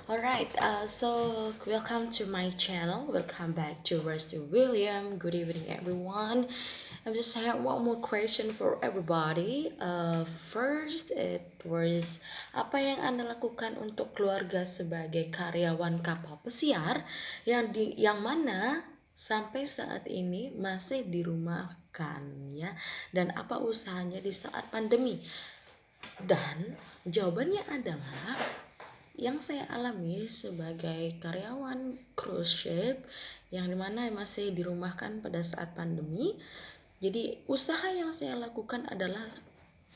Alright, so welcome to my channel. Welcome back to Rusty William. Good evening, everyone. I just have one more question for everybody. First, it was apa yang Anda lakukan untuk keluarga sebagai karyawan kapal pesiar yang mana sampai saat ini masih dirumahkan ya, dan apa usahanya di saat pandemi? Dan jawabannya adalah yang saya alami sebagai karyawan cruise ship yang dimana masih dirumahkan pada saat pandemi. Jadi usaha yang saya lakukan adalah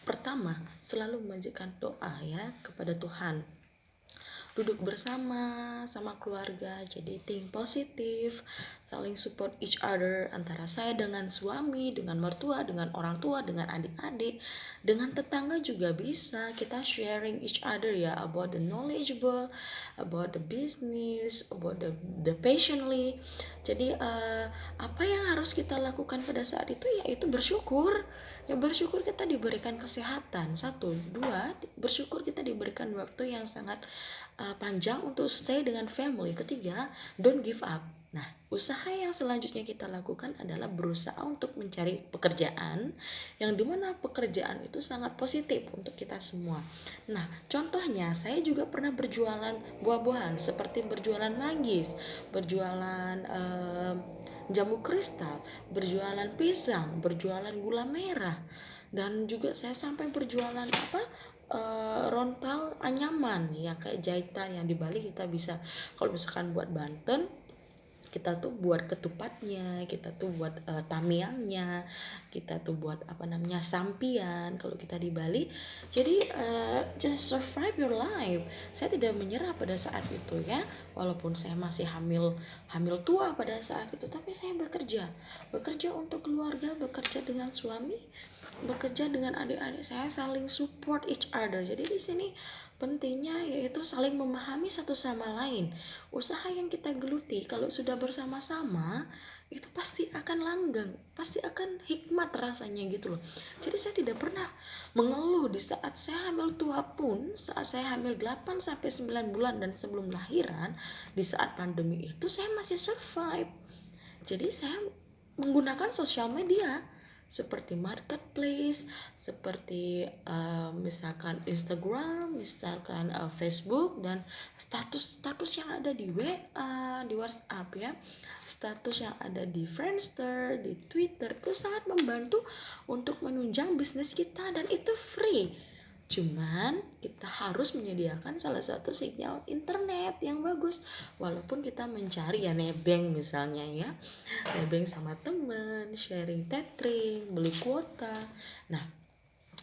pertama selalu memanjatkan doa ya kepada Tuhan, duduk bersama sama keluarga, jadi think positif, saling support each other antara saya dengan suami, dengan mertua, dengan orang tua, dengan adik-adik, dengan tetangga juga bisa kita sharing each other ya, about the knowledgeable, about the business, about the passionately. Jadi apa yang harus kita lakukan pada saat itu yaitu bersyukur. Ya, bersyukur kita diberikan kesehatan, satu, dua, bersyukur kita diberikan waktu yang sangat panjang untuk stay dengan family, ketiga, don't give up. Nah, usaha yang selanjutnya kita lakukan adalah berusaha untuk mencari pekerjaan yang dimana pekerjaan itu sangat positif untuk kita semua. Nah, contohnya saya juga pernah berjualan buah-buahan seperti berjualan manggis, berjualan jamu kristal, berjualan pisang, berjualan gula merah, dan juga saya sampai berjualan rontal anyaman ya, kayak jahitan yang di Bali kita bisa, kalau misalkan buat Banten kita tuh buat ketupatnya, kita tuh buat tamiangnya, kita tuh buat apa namanya sampian kalau kita di Bali. Jadi just survive your life. Saya tidak menyerah pada saat itu ya, walaupun saya masih hamil hamil tua pada saat itu, tapi saya bekerja untuk keluarga, bekerja dengan suami, bekerja dengan adik-adik saya, saling support each other. Jadi di sini pentingnya yaitu saling memahami satu sama lain. Usaha yang kita geluti kalau sudah bersama-sama itu pasti akan langgeng, pasti akan hikmat rasanya gitu loh. Jadi saya tidak pernah mengeluh di saat saya hamil tua pun, saat saya hamil 8 sampai 9 bulan dan sebelum lahiran, di saat pandemi itu saya masih survive. Jadi saya menggunakan sosial media seperti marketplace, seperti misalkan Instagram, misalkan Facebook, dan status-status yang ada di WA, di WhatsApp ya, status yang ada di Friendster, di Twitter, itu sangat membantu untuk menunjang bisnis kita, dan itu free. Cuman kita harus menyediakan salah satu sinyal internet yang bagus, walaupun kita mencari ya nebeng misalnya ya, nebeng sama teman, sharing tethering, beli kuota. Nah,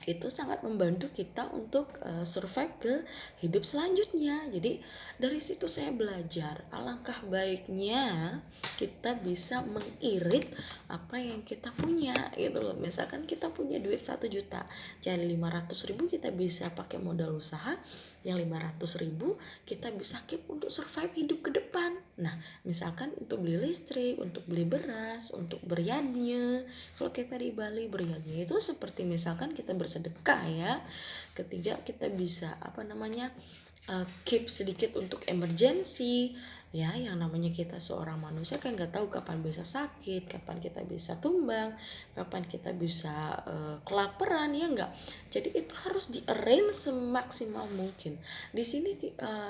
itu sangat membantu kita untuk survive ke hidup selanjutnya. Jadi dari situ saya belajar alangkah baiknya kita bisa mengirit apa yang kita punya gitu loh. Misalkan kita punya duit 1 juta, jadi 500.000 kita bisa pakai modal usaha, yang 500.000 kita bisa keep untuk survive hidup ke depan. Nah, misalkan untuk beli listrik, untuk beli beras, untuk beryadnya, kalau kita di Bali beryadnya itu seperti misalkan kita bersedekah ya. Ketiga, kita bisa keep sedikit untuk emergency ya, yang namanya kita seorang manusia kan nggak tahu kapan bisa sakit, kapan kita bisa tumbang, kapan kita bisa kelaparan ya enggak. Jadi itu harus di arrange semaksimal mungkin. Di sini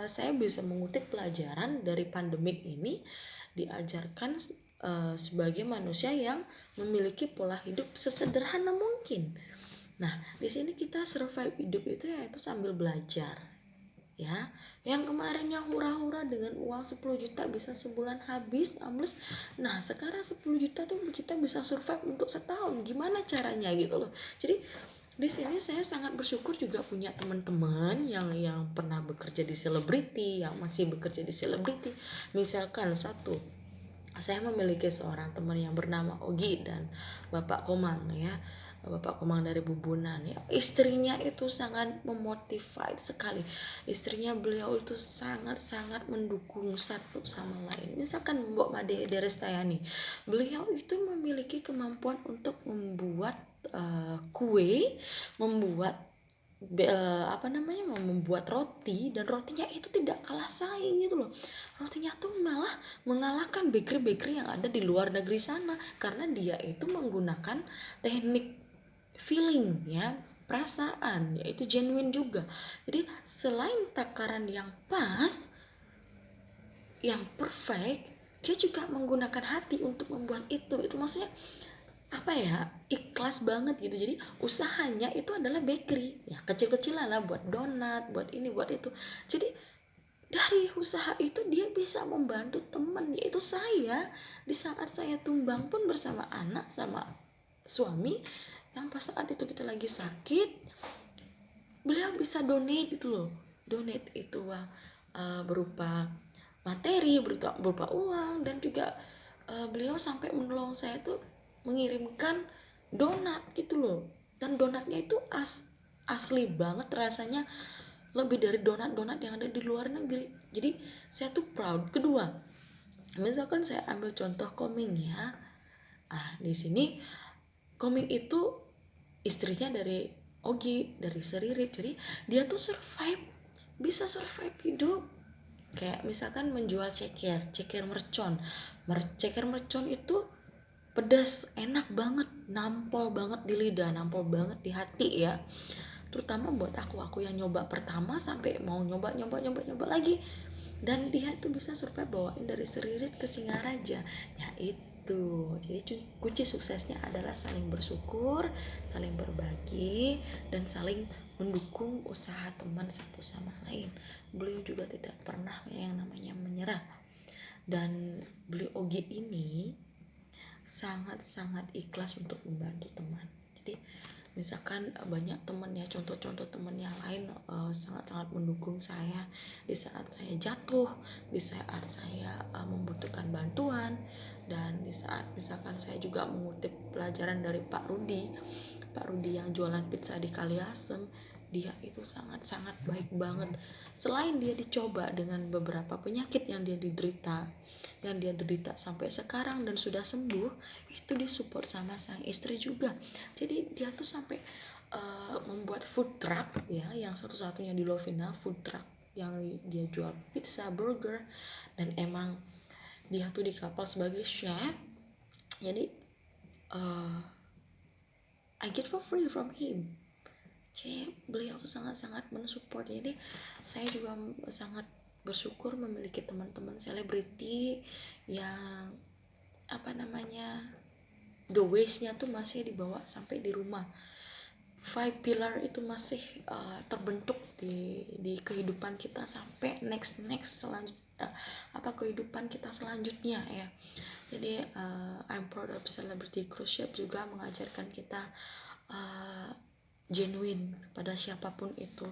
saya bisa mengutip pelajaran dari pandemik ini, diajarkan sebagai manusia yang memiliki pola hidup sesederhana mungkin. Nah, di sini kita survive hidup itu yaitu sambil belajar. Ya, yang kemarinnya hura-hura dengan uang 10 juta bisa sebulan habis ambles. Nah, sekarang 10 juta tuh kita bisa survive untuk setahun. Gimana caranya gitu loh. Jadi di sini saya sangat bersyukur juga punya teman-teman yang pernah bekerja di selebriti, yang masih bekerja di selebriti. Misalkan satu, saya memiliki seorang teman yang bernama Ogi dan Bapak Komang ya, Bapak Komang dari Bubunan ya. Istrinya itu sangat memotivate sekali. Istrinya beliau itu sangat-sangat mendukung satu sama lain. Misalkan Mbok Made Derestayani, beliau itu memiliki kemampuan untuk membuat kue, membuat mau membuat roti, dan rotinya itu tidak kalah saing gitu loh. Rotinya tuh malah mengalahkan bakery-bakery yang ada di luar negeri sana, karena dia itu menggunakan teknik feeling ya, perasaan, yaitu genuine juga. Jadi selain takaran yang pas, yang perfect, dia juga menggunakan hati untuk membuat itu maksudnya apa ya, ikhlas banget gitu. Jadi usahanya itu adalah bakery ya, kecil-kecilan lah, buat donat, buat ini, buat itu. Jadi dari usaha itu dia bisa membantu teman, yaitu saya. Di saat saya tumbang pun bersama anak sama suami, yang pas saat itu kita lagi sakit, beliau bisa donate itu loh. Donate itu berupa materi, berupa uang, dan juga beliau sampai menolong saya tuh mengirimkan donat gitu loh. Dan donatnya itu asli banget rasanya, lebih dari donat-donat yang ada di luar negeri. Jadi saya tuh proud. Kedua, misalkan saya ambil contoh Koming ya. Di sini Koming itu istrinya dari Ogi, dari Seririt. Jadi dia tuh bisa survive hidup. Kayak misalkan menjual ceker mercon. Ceker mercon itu pedas, enak banget, nampol banget di lidah, nampol banget di hati ya. Terutama buat aku yang nyoba pertama sampai mau nyoba lagi. Dan dia tuh bisa survive bawain dari Seririt ke Singaraja. Ya itu. Jadi kunci suksesnya adalah saling bersyukur, saling berbagi, dan saling mendukung usaha teman satu sama lain. Beliau juga tidak pernah yang namanya menyerah. Dan beliau Ogi ini sangat-sangat ikhlas untuk membantu teman. Jadi misalkan banyak teman ya, contoh-contoh teman yang lain sangat-sangat mendukung saya di saat saya jatuh, di saat saya membutuhkan bantuan, dan di saat misalkan saya juga mengutip pelajaran dari Pak Rudi yang jualan pizza di Kaliasem. Dia itu sangat-sangat baik banget. Selain dia dicoba dengan beberapa penyakit yang dia derita sampai sekarang dan sudah sembuh, itu disupport sama sang istri juga. Jadi dia tuh sampai membuat food truck ya, yang satu-satunya di Lovina, food truck yang dia jual pizza, burger, dan emang dia tuh di kapal sebagai chef. Jadi I get for free from him. Jadi beliau tuh sangat-sangat mensupport. Jadi saya juga sangat bersyukur memiliki teman-teman selebriti yang the waste-nya tuh masih dibawa sampai di rumah. 5 pilar itu masih terbentuk di kehidupan kita sampai next kehidupan kita selanjutnya ya. Jadi I'm proud of Celebrity Cruise Ship juga mengajarkan kita genuine kepada siapapun itu.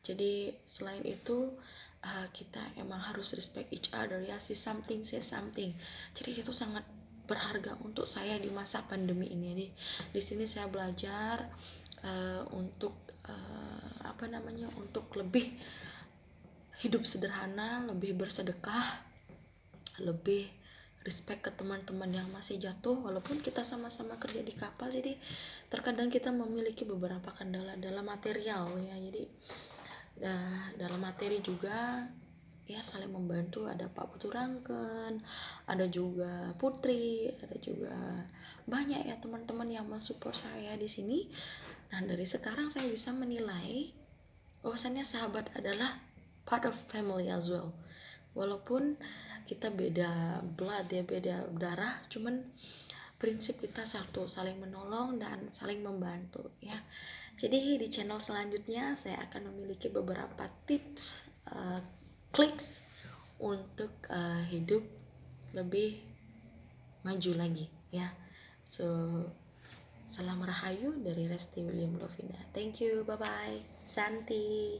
Jadi selain itu kita emang harus respect each other ya, say something. Jadi itu sangat berharga untuk saya di masa pandemi ini. Di sini saya belajar untuk untuk lebih hidup sederhana, lebih bersedekah, lebih respect ke teman-teman yang masih jatuh. Walaupun kita sama-sama kerja di kapal, jadi terkadang kita memiliki beberapa kendala dalam material ya. Jadi dalam materi juga ya, saling membantu. Ada Pak Putu Rangken, ada juga Putri, ada juga banyak ya teman-teman yang mensupport saya di sini. Nah, dari sekarang saya bisa menilai bahwasannya sahabat adalah part of family as well. Walaupun kita beda blood ya, beda darah, cuman prinsip kita satu, saling menolong dan saling membantu ya. Jadi di channel selanjutnya saya akan memiliki beberapa tips clicks untuk hidup lebih maju lagi ya. So salam rahayu dari Resti William Lovina. Thank you, bye bye. Santi.